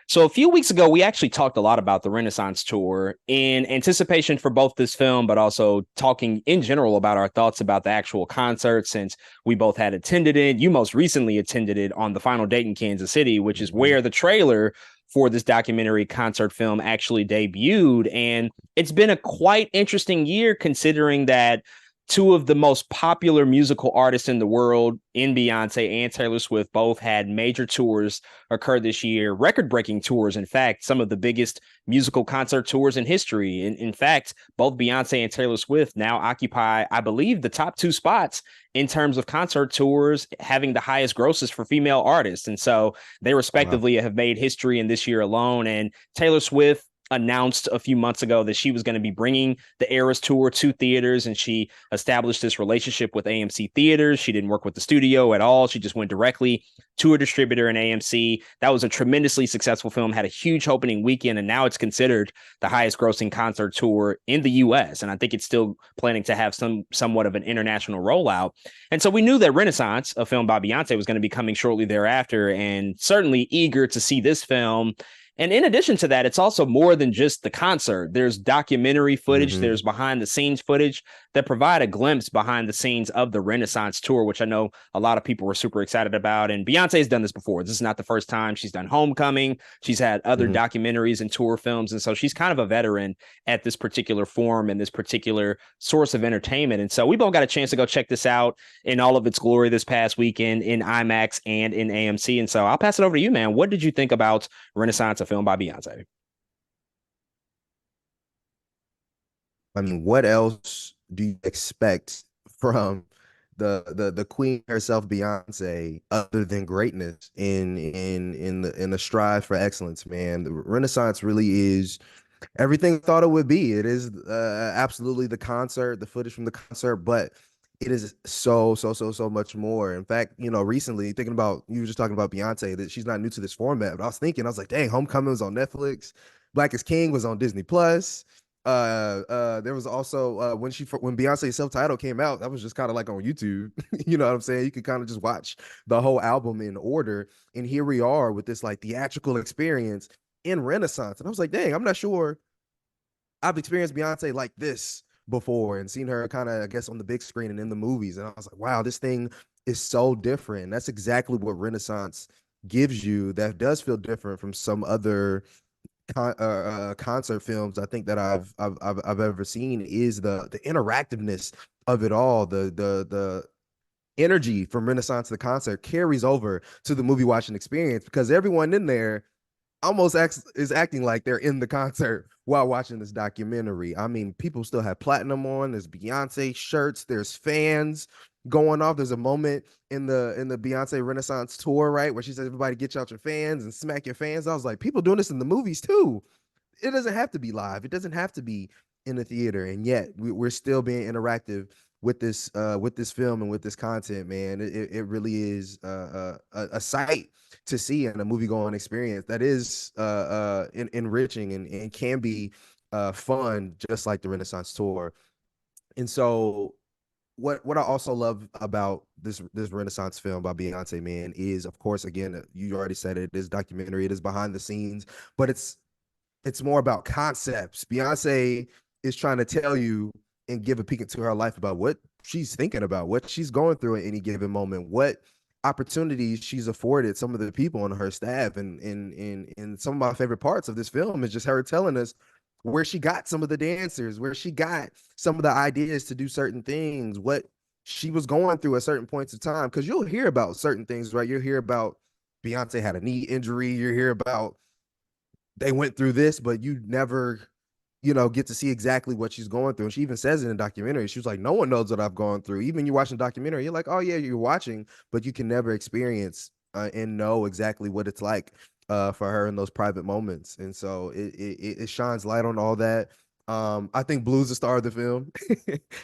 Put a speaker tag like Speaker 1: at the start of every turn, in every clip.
Speaker 1: So a few weeks ago, we actually talked a lot about the Renaissance tour in anticipation for both this film, but also talking in general about our thoughts about the actual concert since we both had attended it. You most recently attended it on the final date in Kansas City, which is
Speaker 2: Mhm.
Speaker 1: where the trailer for this documentary concert film actually debuted. And it's been a quite interesting year considering that two of the most popular musical artists in the world, in Beyonce and Taylor Swift, both had major tours occur this year, record-breaking tours. In fact, some of the biggest musical concert tours in history. In fact, both Beyonce and Taylor Swift now occupy, I believe, the top two spots in terms of concert tours having the highest grosses for female artists. And so they
Speaker 2: Wow.
Speaker 1: respectively have made history in this year alone. And Taylor Swift announced a few months ago that she was going to be bringing the Eras tour to theaters, and she established this relationship with AMC Theaters. She didn't work with the studio at all. She just went directly to a distributor in AMC. That was a tremendously successful film, had a huge opening weekend, and now it's considered the highest grossing concert tour in the US. And I think it's still planning to have somewhat of an international rollout. And so we knew that Renaissance, a film by Beyonce, was going to be coming shortly thereafter, and certainly eager to see this film. And in addition to that, it's also more than just the concert. There's documentary footage,
Speaker 2: Hmm.
Speaker 1: there's behind the scenes footage that provide a glimpse behind the scenes of the Renaissance tour, which I know a lot of people were super excited about. And Beyonce's done this before. This is not the first time. She's done Homecoming, she's had other
Speaker 2: Hmm.
Speaker 1: documentaries and tour films. And so she's kind of a veteran at this particular form and this particular source of entertainment. And so we both got a chance to go check this out in all of its glory this past weekend in IMAX and in AMC. And so I'll pass it over to you, man. What did you think about Renaissance, a film by Beyonce?
Speaker 2: I mean, what else do you expect from the queen herself, Beyonce, other than greatness in the strive for excellence, man? The Renaissance really is everything I thought it would be. It is absolutely the concert, the footage from the concert, but it is so much more. In fact, recently thinking about you were just talking about Beyonce, that she's not new to this format, but I was like, dang, Homecoming was on Netflix, Black is King was on Disney Plus. There was also when Beyonce self-titled came out, that was just kind of like on YouTube. You know what I'm saying? You could kind of just watch the whole album in order. And here we are with this like theatrical experience in Renaissance. And I was like, dang, I'm not sure I've experienced Beyonce like this before and seen her kind of, I guess, on the big screen and in the movies. And I was like, wow, this thing is so different. And that's exactly what Renaissance gives you that does feel different from some other concert films I think that I've ever seen is the interactiveness of it all. The energy from Renaissance to the concert carries over to the movie watching experience because everyone in there almost is acting like they're in the concert while watching this documentary. I mean, people still have platinum on. There's Beyonce shirts. There's fans going off. There's a moment in the Beyonce Renaissance tour, right, where she says, "Everybody, get out your fans and smack your fans." I was like, people doing this in the movies too. It doesn't have to be live. It doesn't have to be in the theater, and yet we're still being interactive with this film and with this content, man. It really is a sight to see in a movie going experience that is enriching and can be fun, just like the Renaissance tour. And so, what I also love about this Renaissance film by Beyonce, man, is of course, again, you already said it is documentary, it is behind the scenes, but it's more about concepts. Beyonce is trying to tell you and give a peek into her life about what she's thinking about, what she's going through at any given moment, what opportunities she's afforded some of the people on her staff. And some of my favorite parts of this film is just her telling us where she got some of the dancers, where she got some of the ideas to do certain things, what she was going through at certain points of time. Because you'll hear about certain things, right? You'll hear about Beyonce had a knee injury. You hear about they went through this, but you never, get to see exactly what she's going through. And she even says in the documentary, she was like, no one knows what I've gone through. Even you watching the documentary, you're like, oh yeah, you're watching, but you can never experience and know exactly what it's like for her in those private moments. And so it shines light on all that. I think Blue's the star of the film.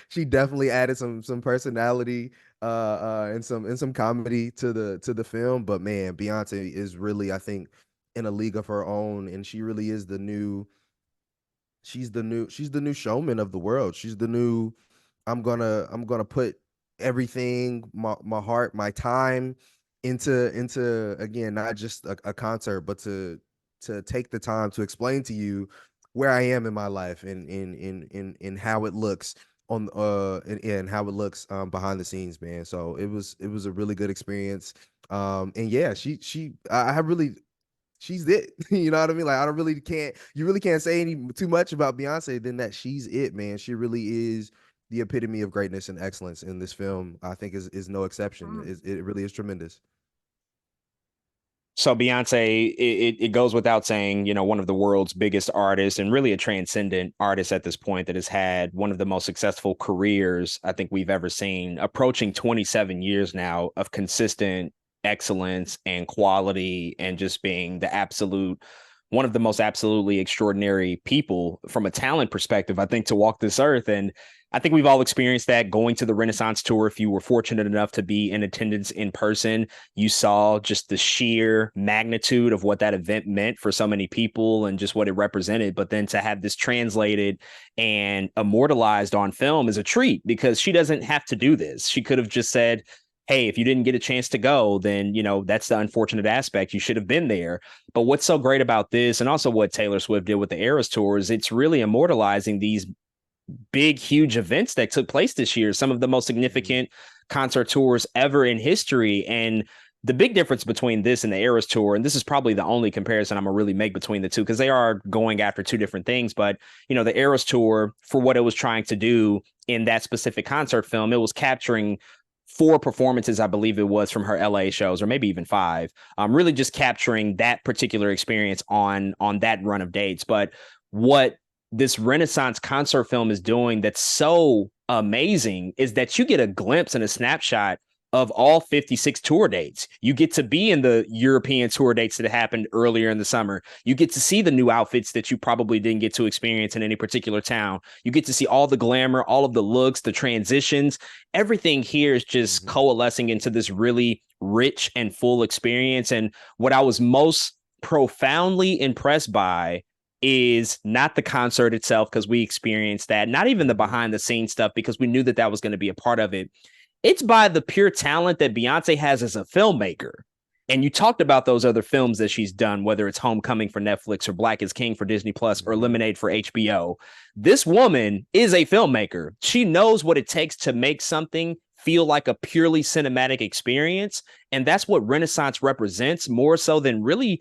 Speaker 2: She definitely added some personality and some comedy to the film. But man, Beyonce is really, I think, in a league of her own, and she really is she's the new showman of the world. She's the new I'm gonna put everything, my heart, my time into again, not just a concert, but to take the time to explain to you where I am in my life and in how it looks on and how it looks behind the scenes, man. So it was a really good experience. And yeah, I really she's it. You know what I mean? Like I don't really can't you really can't say any too much about Beyonce than that she's it, man. She really is the epitome of greatness and excellence in this film. I think is no exception. It really is tremendous.
Speaker 1: So Beyonce, it goes without saying, one of the world's biggest artists and really a transcendent artist at this point that has had one of the most successful careers I think we've ever seen, approaching 27 years now of consistent excellence and quality and just being one of the most absolutely extraordinary people from a talent perspective, I think, to walk this earth. And I think we've all experienced that going to the Renaissance tour. If you were fortunate enough to be in attendance in person, you saw just the sheer magnitude of what that event meant for so many people and just what it represented. But then to have this translated and immortalized on film is a treat because she doesn't have to do this. She could have just said, hey, if you didn't get a chance to go, then, that's the unfortunate aspect. You should have been there. But what's so great about this, and also what Taylor Swift did with the Eras Tour, is it's really immortalizing these big, huge events that took place this year, some of the most significant concert tours ever in history. And the big difference between this and the Eras Tour, and this is probably the only comparison I'm going to really make between the two, because they are going after two different things. But, the Eras Tour, for what it was trying to do in that specific concert film, it was capturing 4 performances, I believe it was, from her LA shows, or maybe even 5, really just capturing that particular experience on that run of dates. But what this Renaissance concert film is doing that's so amazing is that you get a glimpse and a snapshot of all 56 tour dates. You get to be in the European tour dates that happened earlier in the summer. You get to see the new outfits that you probably didn't get to experience in any particular town. You get to see all the glamour, all of the looks, the transitions. Everything here is just coalescing into this really rich and full experience. And what I was most profoundly impressed by is not the concert itself, because we experienced that, not even the behind the scenes stuff, because we knew that that was going to be a part of it. It's by the pure talent that Beyonce has as a filmmaker. And you talked about those other films that she's done, whether it's Homecoming for Netflix or Black is King for Disney Plus or Lemonade for HBO. This woman is a filmmaker. She knows what it takes to make something feel like a purely cinematic experience. And that's what Renaissance represents, more so than really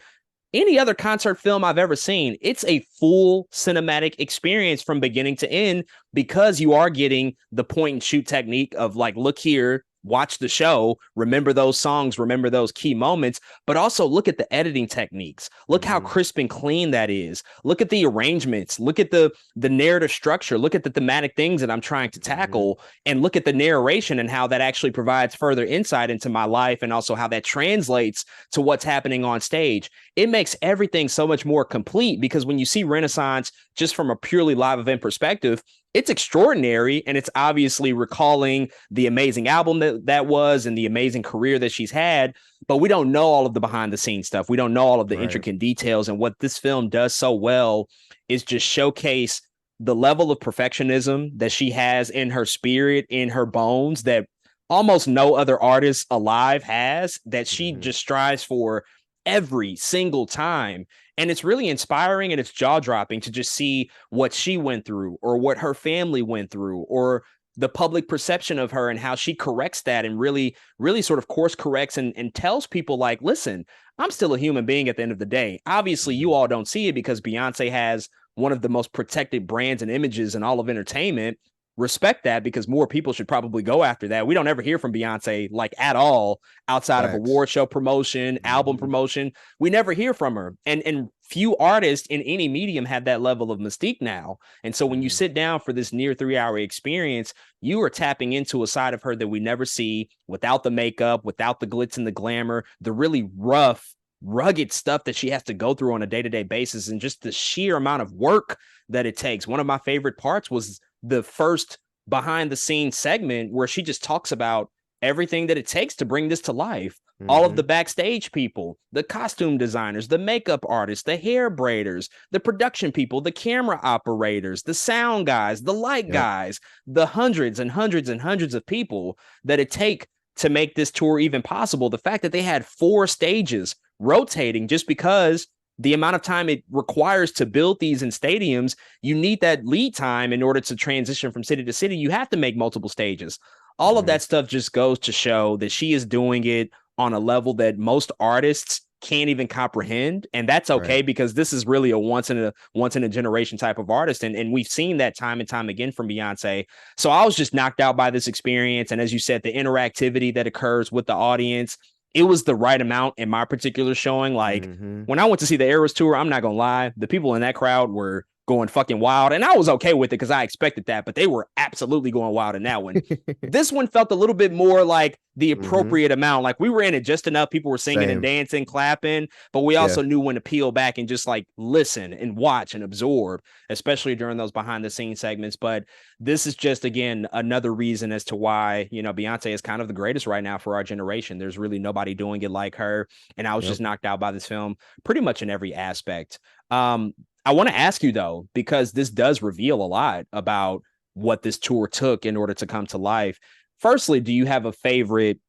Speaker 1: any other concert film I've ever seen. It's a full cinematic experience from beginning to end, because you are getting the point and shoot technique of like, look here, watch the show, remember those songs, remember those key moments, but also look at the editing techniques. Look how crisp and clean that is. Look at the arrangements, look at the narrative structure, look at the thematic things that I'm trying to tackle, and look at the narration and how that actually provides further insight into my life, and also how that translates to what's happening on stage. It makes everything so much more complete, because when you see Renaissance just from a purely live event perspective, it's extraordinary, and it's obviously recalling the amazing album that was and the amazing career that she's had, but we don't know all of the behind the scenes stuff. We don't know all of the intricate details, and what this film does so well is just showcase the level of perfectionism that she has in her spirit, in her bones, that almost no other artist alive has, that she just strives for every single time. And it's really inspiring, and it's jaw-dropping to just see what she went through, or what her family went through, or the public perception of her, and how she corrects that, and really, really sort of course corrects and tells people like, listen, I'm still a human being at the end of the day. Obviously, you all don't see it because Beyonce has one of the most protected brands and images in all of entertainment. Respect that, because more people should probably go after that. We don't ever hear from Beyonce like at all outside of award show promotion, album promotion. We never hear from her. And few artists in any medium have that level of mystique now. And so when you sit down for this near 3-hour experience, you are tapping into a side of her that we never see, without the makeup, without the glitz and the glamour, the really rough, rugged stuff that she has to go through on a day-to-day basis, and just the sheer amount of work that it takes. One of my favorite parts was the first behind the scenes segment, where she just talks about everything that it takes to bring this to life. All of the backstage people, the costume designers, the makeup artists, the hair braiders, the production people, the camera operators, the sound guys, the light guys, the hundreds and hundreds and hundreds of people that it take to make this tour even possible. The fact that they had 4 stages rotating just because the amount of time it requires to build these in stadiums, you need that lead time in order to transition from city to city. You have to make multiple stages. All of
Speaker 2: Mm-hmm.
Speaker 1: that stuff just goes to show that she is doing it on a level that most artists can't even comprehend, and that's
Speaker 2: Right.
Speaker 1: okay because this is really a once in a generation type of artist, and we've seen that time and time again from Beyonce. So I was just knocked out by this experience, and as you said, the interactivity that occurs with the audience, it was the right amount in my particular showing. Like
Speaker 2: Mm-hmm.
Speaker 1: when I went to see the Eras tour, I'm not gonna lie, the people in that crowd were going fucking wild, and I was okay with it because I expected that, but they were absolutely going wild in that one. This one felt a little bit more like the
Speaker 2: Mm-hmm.
Speaker 1: appropriate amount. Like we were in it just enough. People were singing and
Speaker 2: Same.
Speaker 1: dancing, clapping, but we
Speaker 2: Yeah.
Speaker 1: also knew when to peel back and just like listen and watch and absorb, especially during those behind the scenes segments. But this is just, again, another reason as to why, Beyonce is kind of the greatest right now for our generation. There's really nobody doing it like her. And I was
Speaker 2: Yep.
Speaker 1: just knocked out by this film pretty much in every aspect. I want to ask you though, because this does reveal a lot about what this tour took in order to come to life. Firstly, do you have a favorite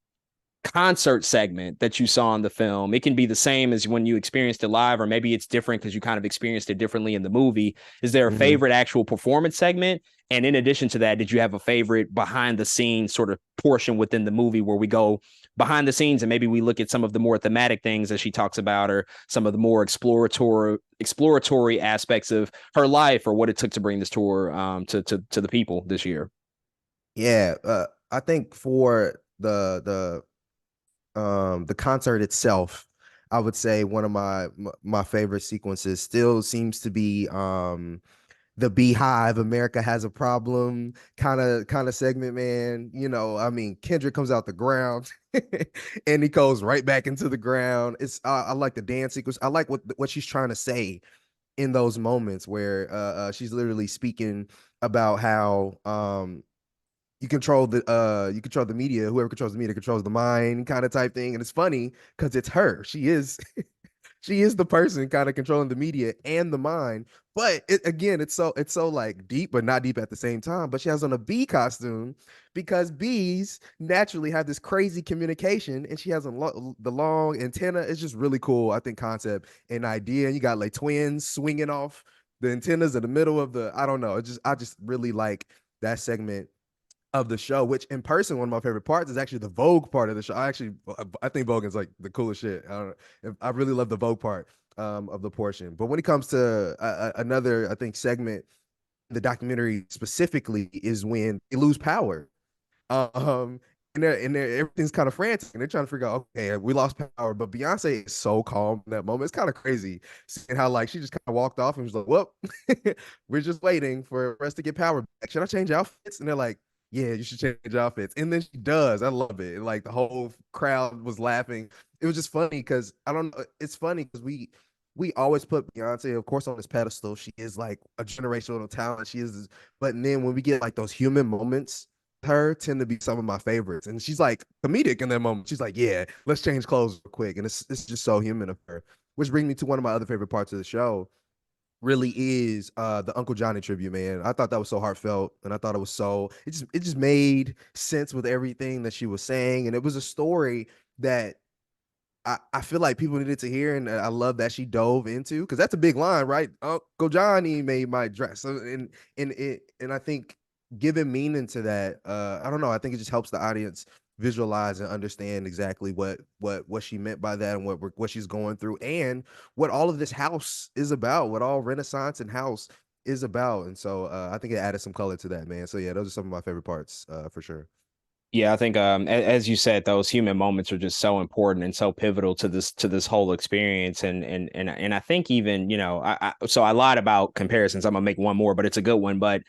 Speaker 1: concert segment that you saw in the film? It can be the same as when you experienced it live, or maybe it's different because you kind of experienced it differently in the movie. Is there a
Speaker 2: Mm-hmm.
Speaker 1: favorite actual performance segment? And in addition to that, did you have a favorite behind the scenes sort of portion within the movie where we go behind the scenes and maybe we look at some of the more thematic things that she talks about, or some of the more exploratory aspects of her life, or what it took to bring this tour to the people this year?
Speaker 2: Yeah. I think for the concert itself, I would say one of my favorite sequences still seems to be the Beehive, America Has a Problem kind of segment, man. I mean, Kendrick comes out the ground and he goes right back into the ground. I like the dance sequence. I like what she's trying to say in those moments where she's literally speaking about how you control the media. Whoever controls the media controls the mind, kind of type thing. And it's funny because it's her. She is she is the person kind of controlling the media and the mind. But again, it's so like deep, but not deep at the same time. But she has on a bee costume because bees naturally have this crazy communication, and she has the long antenna. It's just really cool, I think, concept and idea. And you got like twins swinging off the antennas in the middle of the. I don't know. I just really like that segment of the show, which in person, one of my favorite parts is actually the Vogue part of the show. I think Vogue is like the coolest shit. I don't know. I really love the Vogue part of the portion. But when it comes to another, I think, segment, the documentary specifically is when they lose power. Um, and everything's kind of frantic, and they're trying to figure out, okay, we lost power, but Beyonce is so calm in that moment. It's kind of crazy seeing how like she just kind of walked off and was like, "Well, we're just waiting for us to get power back. Should I change outfits?" And they're like, "Yeah, you should change outfits." And then she does. I love it. And, like the whole crowd was laughing. It was just funny because I don't know. It's funny because we always put Beyonce, of course, on this pedestal. She is like a generational talent. She is, but then when we get like those human moments, her tend to be some of my favorites. And she's like comedic in that moment. She's like, "Yeah, let's change clothes real quick." And it's just so human of her. Which brings me to one of my other favorite parts of the show. Really is the Uncle Johnny tribute, man. I thought that was so heartfelt, and I thought it just made sense with everything that she was saying, and it was a story that I feel like people needed to hear, and I love that she dove into because that's a big line, right? Uncle Johnny made my dress, and I think giving meaning to that, I don't know. I think it just helps the audience visualize and understand exactly what she meant by that, and what she's going through, and what all of this house is about, what all Renaissance and house is about. And so I think it added some color to that, man. So yeah, those are some of my favorite parts, for sure.
Speaker 1: Yeah, I think as you said, those human moments are just so important and so pivotal to this whole experience. And I think even, so I lied about comparisons. I'm gonna make one more, but it's a good one. But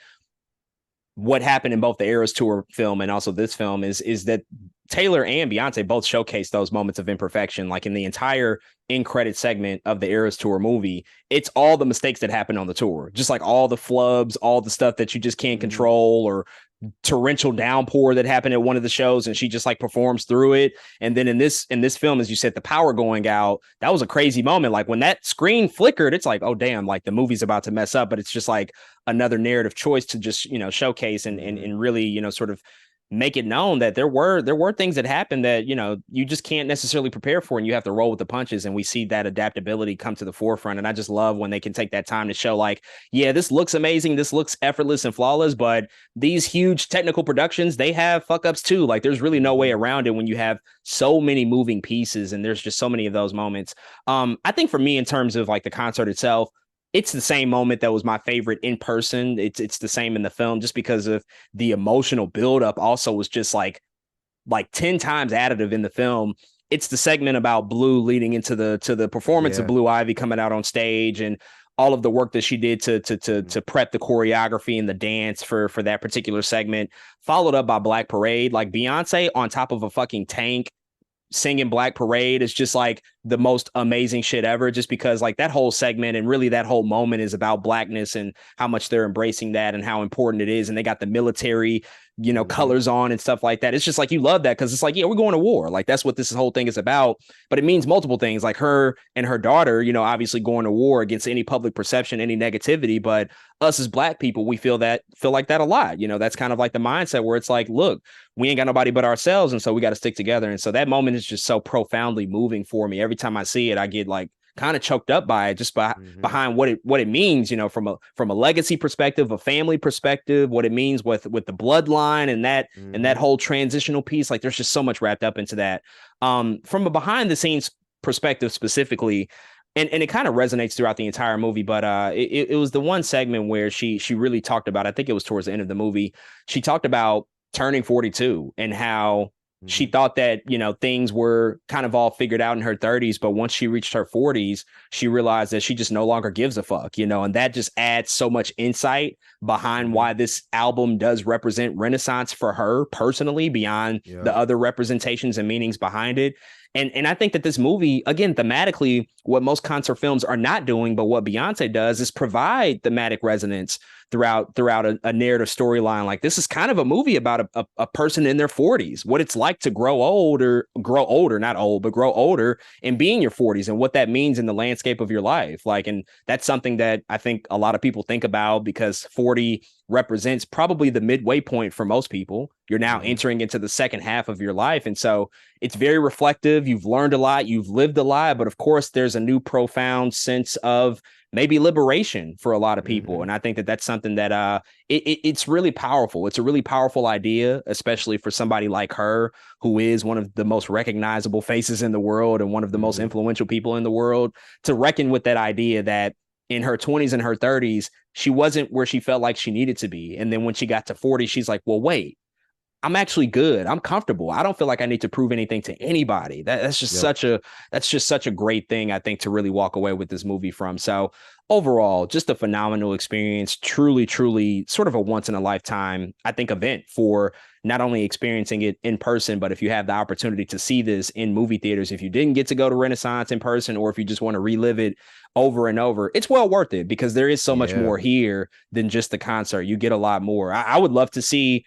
Speaker 1: what happened in both the Eras Tour film and also this film is that Taylor and Beyonce both showcased those moments of imperfection. Like in the entire in credit segment of the Eras Tour movie, it's all the mistakes that happened on the tour, just like all the flubs, all the stuff that you just can't
Speaker 2: Mm-hmm.
Speaker 1: control, or torrential downpour that happened at one of the shows, and she just like performs through it. And then in this film, as you said, the power going out, that was a crazy moment. Like when that screen flickered, it's like, oh damn, like the movie's about to mess up. But it's just like another narrative choice to just showcase and
Speaker 2: Mm-hmm.
Speaker 1: really sort of make it known that there were things that happened that, you just can't necessarily prepare for, and you have to roll with the punches. And we see that adaptability come to the forefront. And I just love when they can take that time to show, like, yeah, this looks amazing, this looks effortless and flawless, but these huge technical productions, they have fuck ups too. Like, there's really no way around it when you have so many moving pieces, and there's just so many of those moments. I think for me, in terms of like the concert itself, it's the same moment that was my favorite in person. It's the same in the film, just because of the emotional buildup. Also, was just like 10 times additive in the film. It's the segment about Blue leading into the performance of Blue Ivy coming out on stage, and all of the work that she did to prep the choreography and the dance for that particular segment, followed up by Black Parade. Like, Beyonce on top of a fucking tank singing Black Parade is just like the most amazing shit ever, just because like that whole segment and really that whole moment is about blackness and how much they're embracing that and how important it is. And they got the military, colors on and stuff like that. It's just like, you love that, because it's like, yeah, we're going to war. Like, that's what this whole thing is about. But it means multiple things, like her and her daughter, obviously going to war against any public perception, any negativity. But us as Black people, we feel like that a lot. That's kind of like the mindset where it's like, look, we ain't got nobody but ourselves, and so we got to stick together. And so that moment is just so profoundly moving for me. Every time I see it, I get like kind of choked up by it, just behind what it means, from a legacy perspective, a family perspective, what it means with the bloodline and that whole transitional piece. Like, there's just so much wrapped up into that. From a behind the scenes perspective specifically, and it kind of resonates throughout the entire movie, but it was the one segment where she really talked about, I think it was towards the end of the movie, she talked about turning 42 and how she thought that, things were kind of all figured out in her 30s. But once she reached her 40s, she realized that she just no longer gives a fuck, and that just adds so much insight behind why this album does represent Renaissance for her personally, beyond the other representations and meanings behind it. And I think that this movie, again, thematically, what most concert films are not doing, but what Beyonce does, is provide thematic resonance throughout a narrative storyline. Like, this is kind of a movie about a person in their 40s, what it's like to grow older, not old, but grow older and be in your 40s, and what that means in the landscape of your life. Like, and that's something that I think a lot of people think about, because 40 represents probably the midway point for most people. You're now entering into the second half of your life. And so it's very reflective. You've learned a lot, you've lived a lot, but of course there's a new profound sense of maybe liberation for a lot of people. And I think that that's something that it's really powerful. It's a really powerful idea, especially for somebody like her, who is one of the most recognizable faces in the world and one of the most influential people in the world, to reckon with that idea that in her 20s and her 30s, she wasn't where she felt like she needed to be. And then when she got to 40, she's like, well, wait, I'm actually good. I'm comfortable. I don't feel like I need to prove anything to anybody. That's just such a great thing, I think, to really walk away with this movie from. So overall, just a phenomenal experience. Truly, truly sort of a once in a lifetime, I think, event for not only experiencing it in person, but if you have the opportunity to see this in movie theaters, if you didn't get to go to Renaissance in person, or if you just want to relive it over and over, it's well worth it, because there is so much more here than just the concert. You get a lot more. I would love to see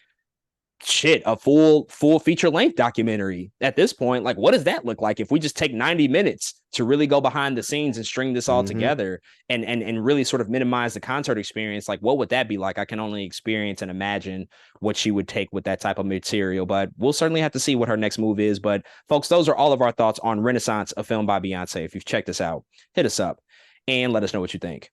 Speaker 1: a full feature length documentary at this point. Like, what does that look like if we just take 90 minutes to really go behind the scenes and string this all together and really sort of minimize the concert experience? Like, what would that be like? I can only experience and imagine what she would take with that type of material, but we'll certainly have to see what her next move is. But folks, those are all of our thoughts on Renaissance, a film by Beyonce. If you've checked us out, hit us up and let us know what you think.